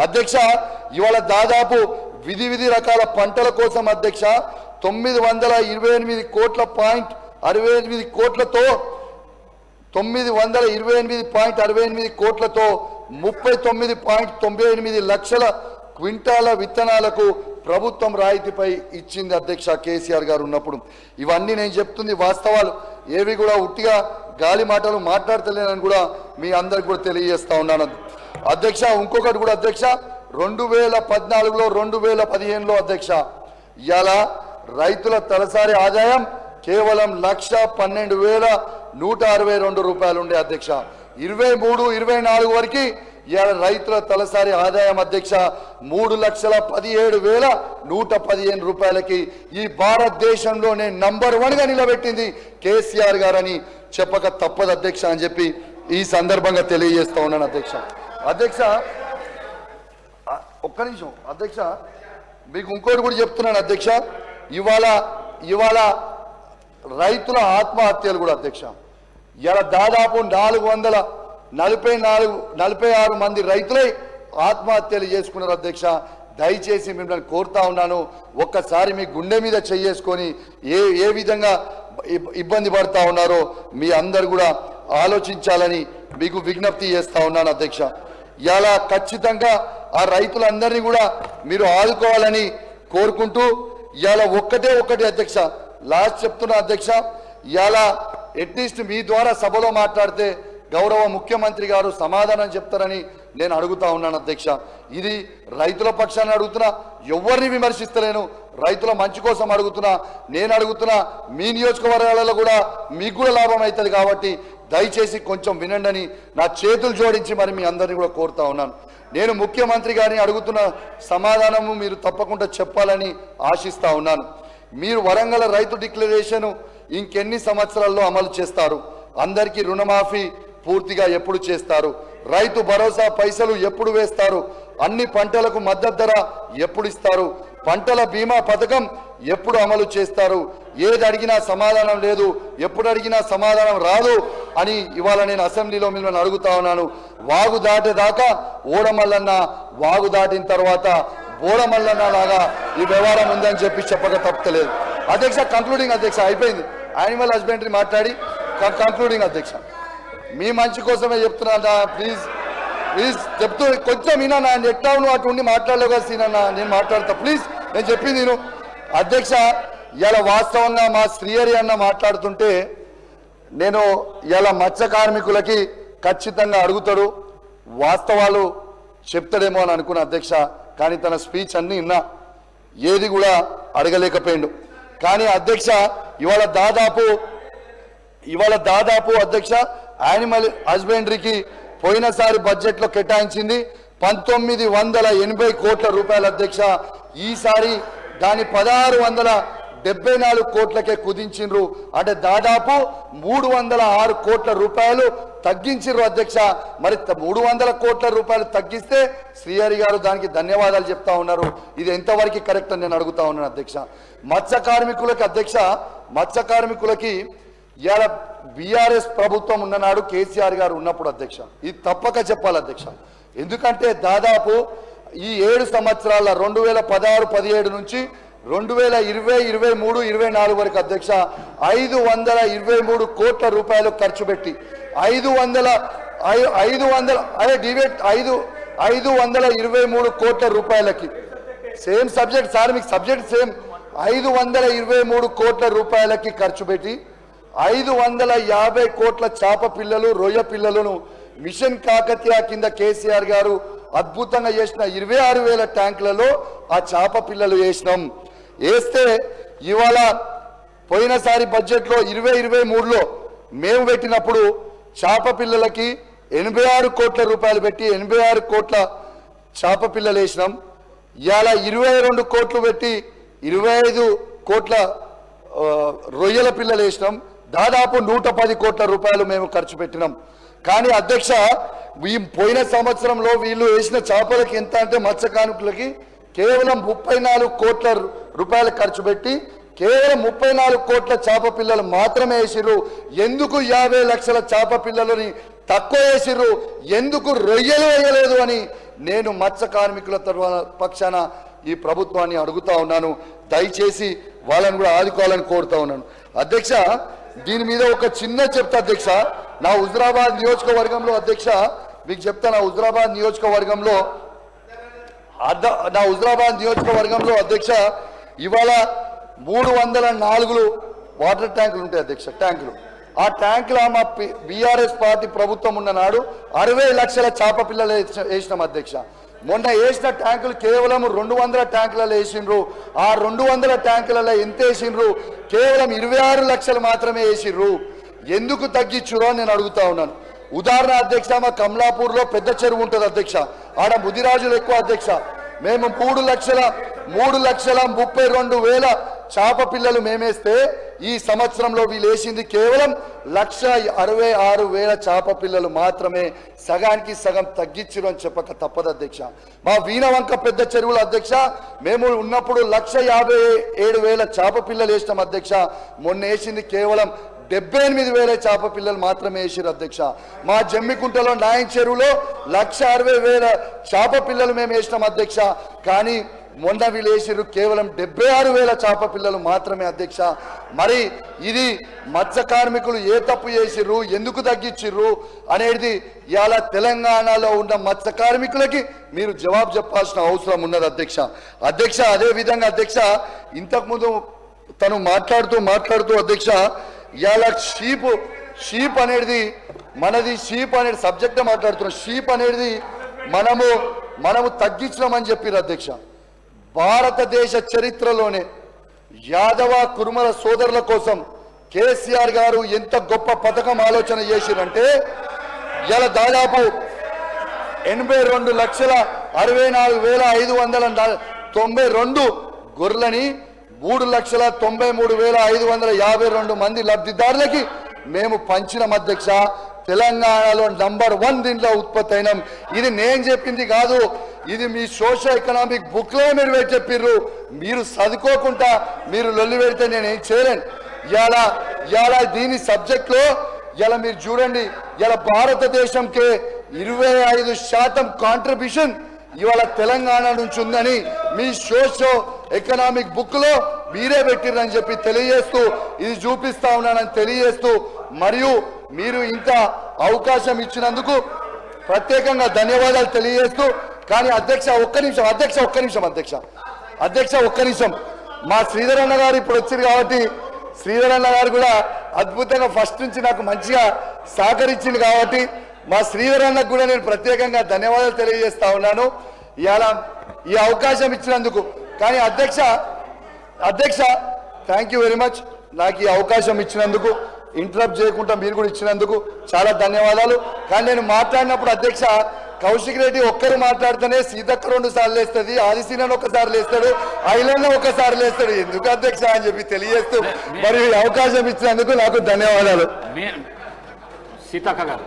అధ్యక్ష ఇవాళ దాదాపు విధి రకాల పంటల కోసం అధ్యక్ష 928 కోట్ల పాయింట్ 68 కోట్లతో 928.68 కోట్లతో 39.98 లక్షల క్వింటాల విత్తనాలకు ప్రభుత్వం రాయితీపై ఇచ్చింది అధ్యక్ష కేసీఆర్ గారు ఉన్నప్పుడు. ఇవన్నీ నేను చెప్తుంది వాస్తవాలు, ఏవి కూడా ఉట్టిగా గాలి మాటలు మాట్లాడతలేనని కూడా మీ అందరికి కూడా తెలియజేస్తా ఉన్నాను అధ్యక్ష. ఇంకొకటి కూడా అధ్యక్ష 2014లో 2015లో అధ్యక్ష ఇవాళ రైతుల తలసరి ఆదాయం కేవలం 1,12,162 రూపాయలు ఉండే అధ్యక్ష. 23-24 వరకు ఇవాళ రైతుల తలసరి ఆదాయం అధ్యక్ష 3,17,115 రూపాయలకి ఈ భారతదేశంలోనే నంబర్ 1గా నిలబెట్టింది కేసీఆర్ గారని చెప్పక తప్పదు అధ్యక్ష అని చెప్పి ఈ సందర్భంగా తెలియజేస్తా ఉన్నాను అధ్యక్ష. అధ్యక్ష ఒక్క నిమిషం అధ్యక్ష, మీకు ఇంకోటి కూడా చెప్తున్నాను అధ్యక్ష. ఇవాళ రైతుల ఆత్మహత్యలు కూడా అధ్యక్ష ఇవాళ దాదాపు 446 మంది రైతులై ఆత్మహత్యలు చేసుకున్నారు అధ్యక్ష. దయచేసి మిమ్మల్ని కోరుతా ఉన్నాను, ఒక్కసారి మీ గుండె మీద చేసుకొని ఏ విధంగా ఇబ్బంది పడతా ఉన్నారో మీ అందరు కూడా ఆలోచించాలని మీకు విజ్ఞప్తి చేస్తా ఉన్నాను అధ్యక్ష. ఇవాళ ఖచ్చితంగా ఆ రైతులందరినీ కూడా మీరు ఆదుకోవాలని కోరుకుంటూ ఇవాళ ఒక్కటి అధ్యక్ష, లాస్ట్ చెప్తున్నా అధ్యక్ష, ఇవాళ అట్లీస్ట్ మీ ద్వారా సభలో మాట్లాడితే గౌరవ ముఖ్యమంత్రి గారు సమాధానం చెప్తారని నేను అడుగుతా ఉన్నాను అధ్యక్ష. ఇది రైతుల పక్షాన్ని అడుగుతున్నా, ఎవరిని విమర్శిస్తలేను, రైతుల మంచి కోసం అడుగుతున్నా. నేను అడుగుతున్నా మీ నియోజకవర్గాలలో కూడా మీకు కూడా లాభం అవుతుంది కాబట్టి దయచేసి కొంచెం వినండి నా చేతులు జోడించి మరి మీ అందరినీ కూడా కోరుతా ఉన్నాను. నేను ముఖ్యమంత్రి గారిని అడుగుతున్న సమాధానము మీరు తప్పకుండా చెప్పాలని ఆశిస్తా ఉన్నాను. మీరు వరంగల్ రైతు డిక్లరేషన్ ఇంకెన్ని సంవత్సరాల్లో అమలు చేస్తారు? అందరికీ రుణమాఫీ పూర్తిగా ఎప్పుడు చేస్తారు? రైతు భరోసా పైసలు ఎప్పుడు వేస్తారు? అన్ని పంటలకు మద్దతు ధర ఎప్పుడు ఇస్తారు? పంటల బీమా పథకం ఎప్పుడు అమలు చేస్తారు? ఏది అడిగినా సమాధానం లేదు, ఎప్పుడు అడిగినా సమాధానం రాదు అని ఇవాళ నేను అసెంబ్లీలో మిమ్మల్ని అడుగుతా ఉన్నాను. వాగు దాటేదాకా ఓడమల్లన్న, వాగు దాటిన తర్వాత బోడమల్లన్న లాగా ఈ వ్యవహారం ఉందని చెప్పక తప్పలేదు అధ్యక్ష. కంక్లూడింగ్ అధ్యక్ష, అయిపోయింది. యానిమల్ హస్బెండరీ మాట్లాడి కంక్లూడింగ్ అధ్యక్ష, మీ మంచి కోసమే చెప్తున్నా. ప్లీజ్ చెప్తూ కొంచెం వినా, ఎట్లా నువ్వు అటు ఉండి మాట్లాడలేవు సీనన్నా, నేను మాట్లాడతా ప్లీజ్, నేను చెప్పింది నేను అధ్యక్ష. ఇలా వాస్తవంగా మా శ్రీహరి అన్న మాట్లాడుతుంటే నేను ఇలా మత్స్య కార్మికులకి ఖచ్చితంగా అడుగుతాడు, వాస్తవాలు చెప్తాడేమో అని అనుకున్నా అధ్యక్ష. కానీ తన స్పీచ్ అన్నీ విన్నా, ఏది కూడా అడగలేకపోయిండు. కానీ అధ్యక్ష ఇవాళ దాదాపు అధ్యక్ష యానిమల్ హస్బెండరీకి పోయినసారి బడ్జెట్లో కేటాయించింది 1980 కోట్ల రూపాయలు అధ్యక్ష. ఈసారి దాని 1674 కోట్లకే కుదించిండ్రు. అంటే దాదాపు 306 కోట్ల రూపాయలు తగ్గించారు అధ్యక్ష. మరి 300 కోట్ల రూపాయలు తగ్గిస్తే శ్రీహరి గారు దానికి ధన్యవాదాలు చెప్తా ఉన్నారు. ఇది ఎంతవరకు కరెక్ట్ అని నేను అడుగుతా ఉన్నాను అధ్యక్ష. మత్స్య కార్మికులకి ఇవాళ బీఆర్ఎస్ ప్రభుత్వం ఉన్ననాడు కేసీఆర్ గారు ఉన్నప్పుడు అధ్యక్ష ఇది తప్పక చెప్పాలి అధ్యక్ష. ఎందుకంటే దాదాపు ఈ 7 సంవత్సరాల 2016-17 నుంచి 2020-23-24 వరకు అధ్యక్ష 523 కోట్ల రూపాయలు ఖర్చు పెట్టి 523 కోట్ల రూపాయలకి సేమ్ సబ్జెక్ట్ సార్, మీకు సబ్జెక్ట్ సేమ్. 523 కోట్ల రూపాయలకి ఖర్చు పెట్టి 550 కోట్ల చేప పిల్లలు, రొయ్య పిల్లలను మిషన్ కాకతీయ కింద కేసీఆర్ గారు అద్భుతంగా చేసిన 26,000 ట్యాంకులలో ఆ చేప పిల్లలు వేస్తే ఇవాళ పోయినసారి బడ్జెట్లో 2023లో మేము పెట్టినప్పుడు చేప పిల్లలకి 86 కోట్ల రూపాయలు పెట్టి 86 కోట్ల చేప పిల్లలు వేసినాం. ఇవాళ 22 కోట్లు పెట్టి 25 కోట్ల రొయ్యల పిల్లలు వేసినాం. దాదాపు 110 కోట్ల రూపాయలు మేము ఖర్చు పెట్టినాం. కానీ అధ్యక్ష పోయిన సంవత్సరంలో వీళ్ళు వేసిన చేపలకి ఎంత అంటే మత్స్య కార్మికులకి కేవలం 34 కోట్ల రూపాయలు ఖర్చు పెట్టి కేవలం 34 కోట్ల చేప పిల్లలు మాత్రమే వేసిర్రు. ఎందుకు 50 లక్షల చేప పిల్లలని తక్కువ వేసిర్రు, ఎందుకు రొయ్యలు వేయలేదు అని నేను మత్స్య కార్మికుల పక్షాన ఈ ప్రభుత్వాన్ని అడుగుతా ఉన్నాను. దయచేసి వాళ్ళని కూడా ఆదుకోవాలని కోరుతా ఉన్నాను. అధ్యక్ష, దీని మీద ఒక చిన్న చెప్తా అధ్యక్ష. నా హుజురాబాద్ నియోజకవర్గంలో అధ్యక్ష మీకు చెప్తా, నా హుజురాబాద్ నియోజకవర్గంలో అధ్యక్ష ఇవాళ 304 వాటర్ ట్యాంకులు ఉంటాయి అధ్యక్ష. ట్యాంకులు, ఆ ట్యాంకుల మా బీఆర్ఎస్ పార్టీ ప్రభుత్వం ఉన్న నాడు 60 లక్షల చేప పిల్లలు వేసినాం అధ్యక్ష. మొన్న వేసిన ట్యాంకులు కేవలం 200 ట్యాంకులలో వేసిండ్రు. ఆ 200 ట్యాంకులలో ఎంత వేసిండ్రు? కేవలం 26 లక్షలు మాత్రమే వేసిండ్రు. ఎందుకు తగ్గించురో నేను అడుగుతా ఉన్నాను. ఉదాహరణ అధ్యక్ష, మా కమలాపూర్లో పెద్ద చెరువు ఉంటుంది అధ్యక్ష, ఆడ ముదిరాజులు ఎక్కువ అధ్యక్ష. మేము 3,32,000 చేప పిల్లలు మేమేస్తే ఈ సంవత్సరంలో వీళ్ళు వేసింది కేవలం 1,66,000 చేప పిల్లలు మాత్రమే. సగానికి సగం తగ్గించరు అని చెప్పక తప్పదు అధ్యక్ష. మా వీణవంక పెద్ద చెరువుల అధ్యక్ష మేము ఉన్నప్పుడు 1,57,000 చేప పిల్లలు వేసినాం అధ్యక్ష. మొన్న వేసింది కేవలం 78,000 చేప పిల్లలు మాత్రమే వేసారు అధ్యక్ష. మా జమ్మికుంటలో నాయన్ చెరువులో 1,60,000 చేప పిల్లలు మేము వేసినాం అధ్యక్ష. కానీ మొన్న వీళ్ళు వేసారు కేవలం 76,000 చేప పిల్లలు మాత్రమే అధ్యక్ష. మరి ఇది మత్స్య కార్మికులు ఏ తప్పు చేసిర్రు, ఎందుకు తగ్గించిర్రు అనేది ఇవాళ తెలంగాణలో ఉన్న మత్స్య కార్మికులకి మీరు జవాబు చెప్పాల్సిన అవసరం ఉన్నది అధ్యక్ష. అదే విధంగా అధ్యక్ష ఇంతకుముందు తను మాట్లాడుతూ అధ్యక్ష ఇవాళ షీప్ అనేది మనది, షీప్ అనేది సబ్జెక్ట్ మాట్లాడుతున్నాం. షీప్ అనేది మనము తగ్గించినామని చెప్పారు అధ్యక్ష. భారతదేశ చరిత్రలోనే యాదవ కురుమల సోదరుల కోసం కేసీఆర్ గారు ఎంత గొప్ప పథకం ఆలోచన చేసిరంటే ఇలా దాదాపు 82,64,592 గొర్రెలని 3,93,552 మంది లబ్ధిదారులకి మేము పంచిన అధ్యక్ష. తెలంగాణలో నంబర్ 1 దీంట్లో ఉత్పత్తి అయినాం. ఇది నేను చెప్పింది కాదు, ఇది మీ సోషో ఎకనామిక్ బుక్లో మీరు చెప్పిర్రు. మీరు చదువుకోకుండా మీరు లొల్లి పెడితే నేనేం చేయలేను. ఇవాళ దీని సబ్జెక్ట్లో ఇలా మీరు చూడండి, ఇలా భారతదేశంకే 25% కాంట్రిబ్యూషన్ ఇవాళ తెలంగాణ నుంచి ఉందని మీ సోషో ఎకనామిక్ బుక్ లో మీరే పెట్టిరని చెప్పి తెలియజేస్తూ, ఇది చూపిస్తా ఉన్నానని తెలియజేస్తూ, మరియు మీరు ఇంత అవకాశం ఇచ్చినందుకు ప్రత్యేకంగా ధన్యవాదాలు తెలియజేస్తూ. కానీ అధ్యక్ష ఒక్క నిమిషం మా శ్రీధర్ అన్న గారు ఇప్పుడు వచ్చారు కాబట్టి శ్రీధర్ అన్న గారు కూడా అద్భుతంగా ఫస్ట్ నుంచి నాకు మంచిగా సహకరించింది కాబట్టి మా శ్రీధర్ అన్నకు కూడా నేను ప్రత్యేకంగా ధన్యవాదాలు తెలియజేస్తా ఉన్నాను ఇవాళ ఈ అవకాశం ఇచ్చినందుకు. కానీ అధ్యక్ష థ్యాంక్ యూ వెరీ మచ్. నాకు ఈ అవకాశం ఇచ్చినందుకు, ఇంటరప్ట్ చేయకుండా మీరు కూడా ఇచ్చినందుకు చాలా ధన్యవాదాలు. కానీ నేను మాట్లాడినప్పుడు అధ్యక్ష కౌశిక్ రెడ్డి ఒక్కరు మాట్లాడితేనే సీతక్క 2 సార్లు లేస్తుంది, ఆదిశీనన్ ఒకసారి లేస్తాడు, ఐలన్న ఒకసారి లేస్తాడు. ఎందుకు అధ్యక్ష అని చెప్పి తెలియజేస్తూ మరి అవకాశం ఇచ్చినందుకు నాకు ధన్యవాదాలు. సీతక్క గారు